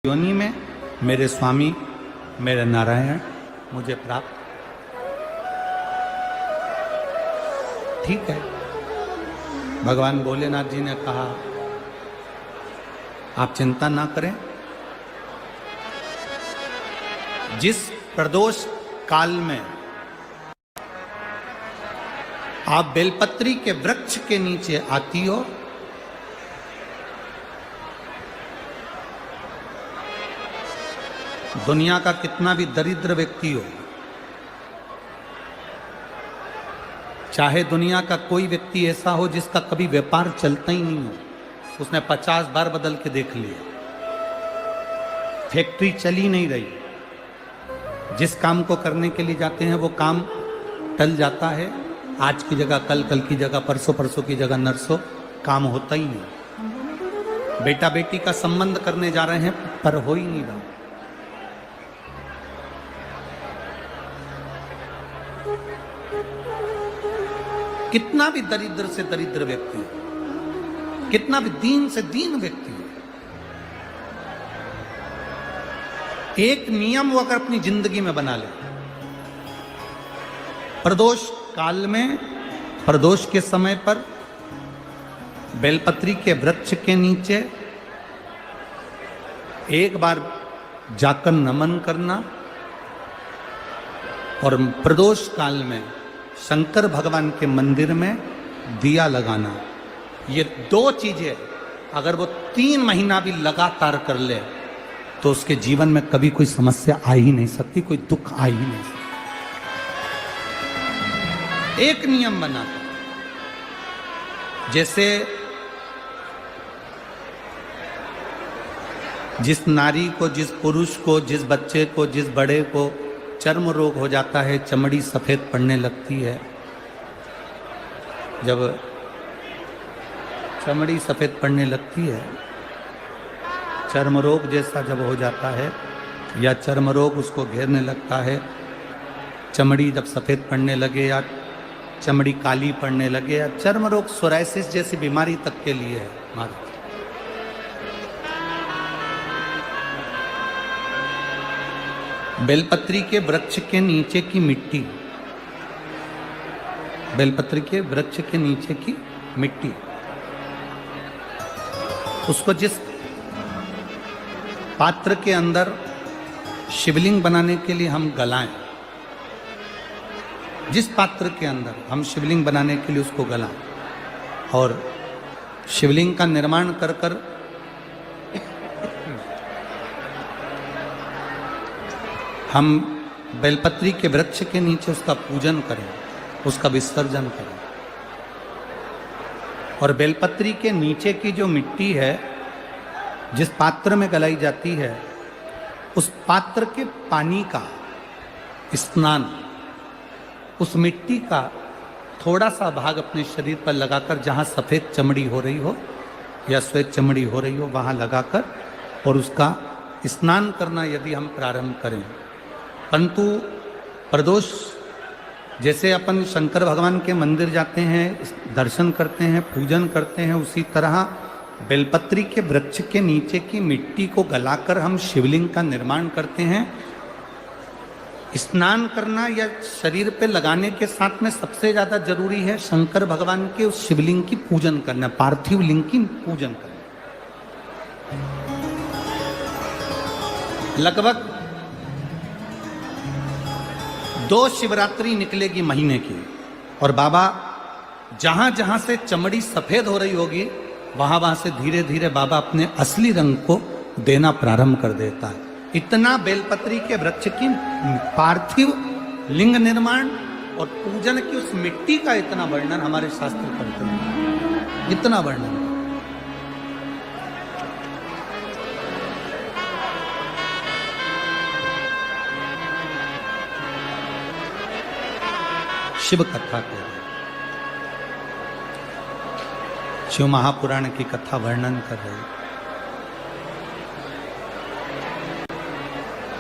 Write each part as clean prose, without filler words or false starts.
योनि में मेरे स्वामी मेरे नारायण मुझे प्राप्त। ठीक है, भगवान भोलेनाथ जी ने कहा आप चिंता ना करें, जिस प्रदोष काल में आप बेलपत्री के वृक्ष के नीचे आती हो, दुनिया का कितना भी दरिद्र व्यक्ति हो, चाहे दुनिया का कोई व्यक्ति ऐसा हो जिसका कभी व्यापार चलता ही नहीं हो, उसने 50 बार बदल के देख लिया, फैक्ट्री चली नहीं रही, जिस काम को करने के लिए जाते हैं वो काम टल जाता है, आज की जगह कल, कल की जगह परसों, परसों की जगह नरसों, काम होता ही नहीं। बेटा बेटी का संबंध करने जा रहे हैं पर हो ही नहीं रहा। कितना भी दरिद्र से दरिद्र व्यक्ति हो, कितना भी दीन से दीन व्यक्ति हो, एक नियम वो अगर अपनी जिंदगी में बना ले, प्रदोष काल में, प्रदोष के समय पर बेलपत्री के वृक्ष के नीचे एक बार जाकर नमन करना और प्रदोष काल में शंकर भगवान के मंदिर में दिया लगाना, ये दो चीजें अगर वो 3 महीना भी लगातार कर ले तो उसके जीवन में कभी कोई समस्या आ ही नहीं सकती, कोई दुख आ ही नहीं सकता। एक नियम बना, जैसे जिस नारी को, जिस पुरुष को, जिस बच्चे को, जिस बड़े को चर्म रोग हो जाता है, चमड़ी सफेद पड़ने लगती है, जब चमड़ी सफेद पड़ने लगती है, चर्म रोग जैसा जब हो जाता है या चर्म रोग उसको घेरने लगता है, चमड़ी जब सफेद पड़ने लगे या चमड़ी काली पड़ने लगे या चर्म रोग सोराइसिस जैसी बीमारी तक के लिए है हमारे। बेलपत्री के वृक्ष के नीचे की मिट्टी, बेलपत्री के वृक्ष के नीचे की मिट्टी, उसको जिस पात्र के अंदर शिवलिंग बनाने के लिए हम गलाएं, जिस पात्र के अंदर हम शिवलिंग बनाने के लिए उसको गलाएं और शिवलिंग का निर्माण कर कर हम बेलपत्री के वृक्ष के नीचे उसका पूजन करें, उसका विसर्जन करें। और बेलपत्री के नीचे की जो मिट्टी है, जिस पात्र में गलाई जाती है, उस पात्र के पानी का स्नान, उस मिट्टी का थोड़ा सा भाग अपने शरीर पर लगाकर, जहाँ सफ़ेद चमड़ी हो रही हो या श्वेत चमड़ी हो रही हो वहाँ लगाकर और उसका स्नान करना यदि हम प्रारंभ करें। परंतु प्रदोष जैसे अपन शंकर भगवान के मंदिर जाते हैं, दर्शन करते हैं, पूजन करते हैं, उसी तरह बेलपत्री के वृक्ष के नीचे की मिट्टी को गलाकर हम शिवलिंग का निर्माण करते हैं। स्नान करना या शरीर पे लगाने के साथ में सबसे ज्यादा जरूरी है शंकर भगवान के उस शिवलिंग की पूजन करना, पार्थिव लिंग की पूजन करना। लगभग 2 शिवरात्रि निकलेगी महीने की और बाबा जहां जहां से चमड़ी सफेद हो रही होगी वहां वहां से धीरे धीरे बाबा अपने असली रंग को देना प्रारंभ कर देता है। इतना बेलपत्री के वृक्ष की पार्थिव लिंग निर्माण और पूजन की उस मिट्टी का इतना वर्णन हमारे शास्त्र करते हैं, इतना वर्णन। शिव कथा कह रहे, शिव महापुराण की कथा वर्णन कर रहे।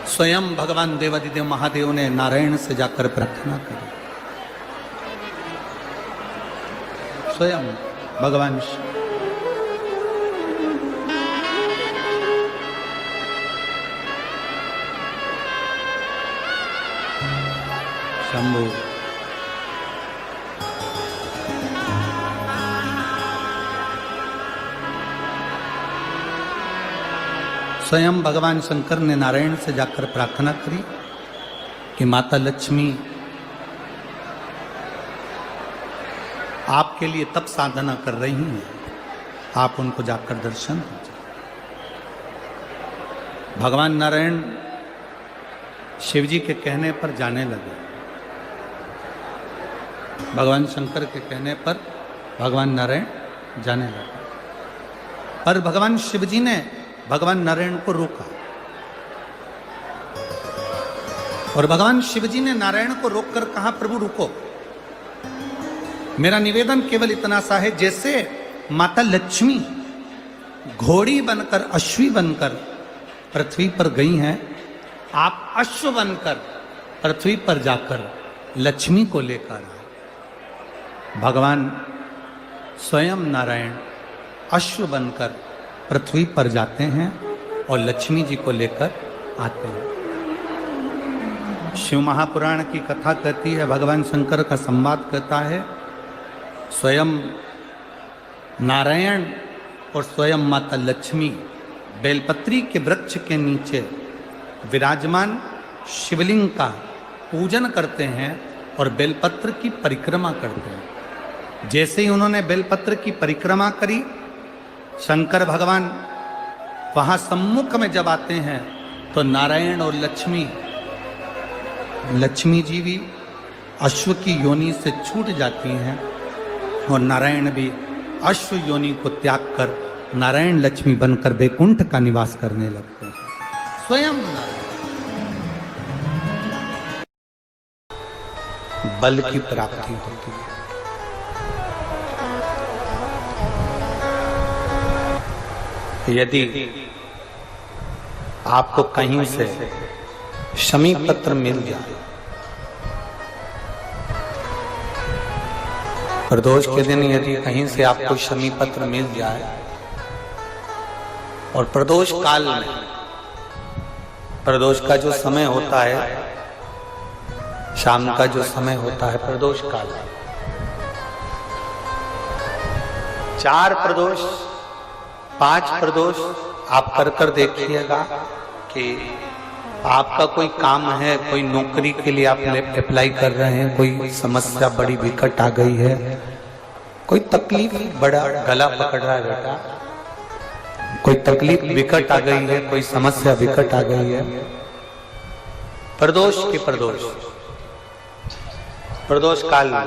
स्वयं भगवान देवादिदेव महादेव ने नारायण से जाकर प्रार्थना करी, स्वयं भगवान शंभु। स्वयं भगवान शंकर ने नारायण से जाकर प्रार्थना करी कि माता लक्ष्मी आपके लिए तप साधना कर रही हैं, आप उनको जाकर दर्शन दीजिए। भगवान नारायण शिव जी के कहने पर जाने लगे। भगवान शंकर के कहने पर भगवान नारायण जाने लगे, पर भगवान शिव जी ने भगवान नारायण को रोका। और भगवान शिव जी ने नारायण को रोककर कहा, प्रभु रुको, मेरा निवेदन केवल इतना सा है, जैसे माता लक्ष्मी घोड़ी बनकर, अश्वी बनकर पृथ्वी पर गई हैं, आप अश्व बनकर पृथ्वी पर जाकर लक्ष्मी को लेकर आए। भगवान स्वयं नारायण अश्व बनकर पृथ्वी पर जाते हैं और लक्ष्मी जी को लेकर आते हैं। शिव महापुराण की कथा कहती है, भगवान शंकर का संवाद कहता है, स्वयं नारायण और स्वयं माता लक्ष्मी बेलपत्री के वृक्ष के नीचे विराजमान शिवलिंग का पूजन करते हैं और बेलपत्र की परिक्रमा करते हैं। जैसे ही उन्होंने बेलपत्र की परिक्रमा करी, शंकर भगवान वहां सम्मुख में जब आते हैं तो नारायण और लक्ष्मी जी भी अश्व की योनि से छूट जाती हैं और नारायण भी अश्व योनि को त्याग कर नारायण लक्ष्मी बनकर वैकुंठ का निवास करने लगते हैं। स्वयं बल की प्राप्ति होती है। यदि आपको कहीं से शमी पत्र मिल जाए, प्रदोष के दिन यदि कहीं से आपको शमी पत्र मिल जाए और प्रदोष काल में, प्रदोष का जो समय होता है, शाम का जो समय होता है प्रदोष काल, 4 प्रदोष 5 प्रदोष आप कर देखिएगा कि आपका कोई काम है, कोई नौकरी के लिए आप अप्लाई कर रहे हैं, कोई समस्या बड़ी विकट आ गई है, कोई तकलीफ, बड़ा गला पकड़ रहा है बेटा, कोई तकलीफ विकट आ गई है, कोई समस्या विकट आ गई है, प्रदोष के प्रदोष काल में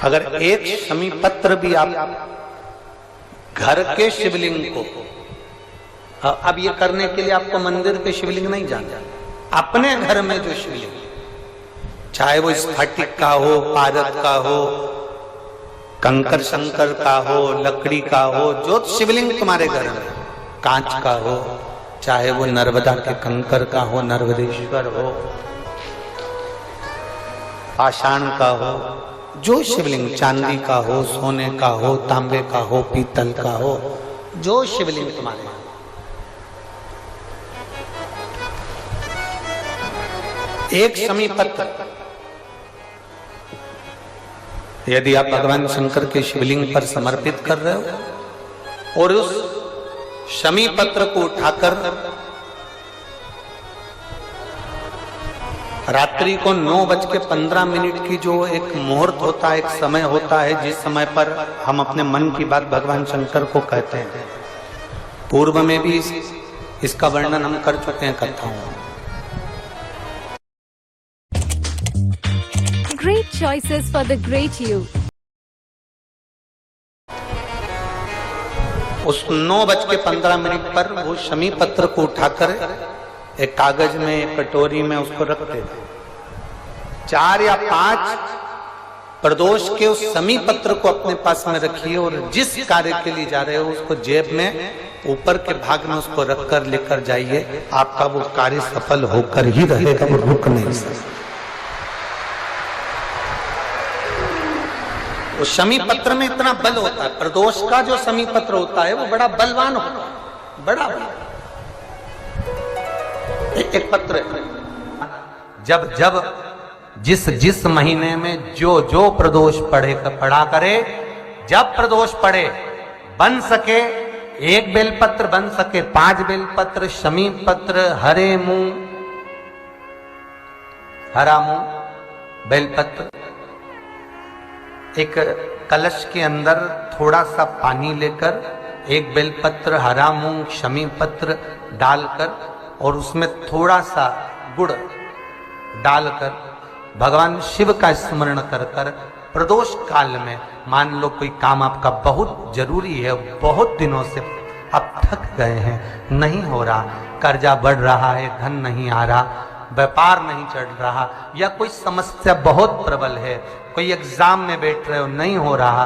अगर एक शमी पत्र भी आप घर के शिवलिंग को, अब ये करने के लिए आपको मंदिर के शिवलिंग नहीं जाना, अपने घर में जो शिवलिंग, चाहे वो स्फटिक का हो, पारद का हो, कंकर शंकर का हो, लकड़ी का हो, जो शिवलिंग तुम्हारे घर में, कांच का हो, चाहे वो नर्मदा के कंकर का हो, नर्मदेश्वर हो, पाषाण का हो, जो शिवलिंग, चांदी का हो, सोने का हो, तांबे का हो, पीतल का हो, जो शिवलिंग तुम्हारे, एक शमी पत्र यदि आप भगवान शंकर के शिवलिंग पर समर्पित कर रहे हो और उस शमी पत्र को उठाकर रात्रि को 9:15 की जो एक मुहूर्त होता है, एक समय होता है, जिस समय पर हम अपने मन की बात भगवान शंकर को कहते हैं, पूर्व में भी इसका वर्णन हम कर चुके हैं कथाओं में। Great choices for the great you. उस 9:15 पर वो शमी पत्र को उठाकर एक कागज में, एक कटोरी में उसको रखते थे। 4 या 5 प्रदोष के उस शमी पत्र को अपने पास में रखिए और जिस कार्य के लिए जा रहे हो उसको जेब में ऊपर के भाग में उसको रखकर लेकर जाइए, आपका वो कार्य सफल होकर ही रहेगा, वो रुक नहीं सकता। उस शमी पत्र में इतना बल होता है, प्रदोष का जो शमी पत्र होता है वो बड़ा बलवान होता है, बड़ा एक पत्र है। जब जब जिस जिस महीने में जो जो प्रदोष पढ़ा करे, जब प्रदोष पढ़े बन सके 1 बेलपत्र, बन सके 5 बेलपत्र, शमी पत्र, हरे मुंह, हरा मुंह बेलपत्र, एक कलश के अंदर थोड़ा सा पानी लेकर 1 बेलपत्र, हरा मूंग, शमी पत्र डालकर और उसमें थोड़ा सा गुड़ डालकर भगवान शिव का स्मरण कर कर प्रदोष काल में, मान लो कोई काम आपका बहुत जरूरी है, बहुत दिनों से आप थक गए हैं, नहीं हो रहा, कर्जा बढ़ रहा है, धन नहीं आ रहा, व्यापार नहीं चढ़ रहा, या कोई समस्या बहुत प्रबल है, कोई एग्जाम में बैठ रहे हो नहीं हो रहा,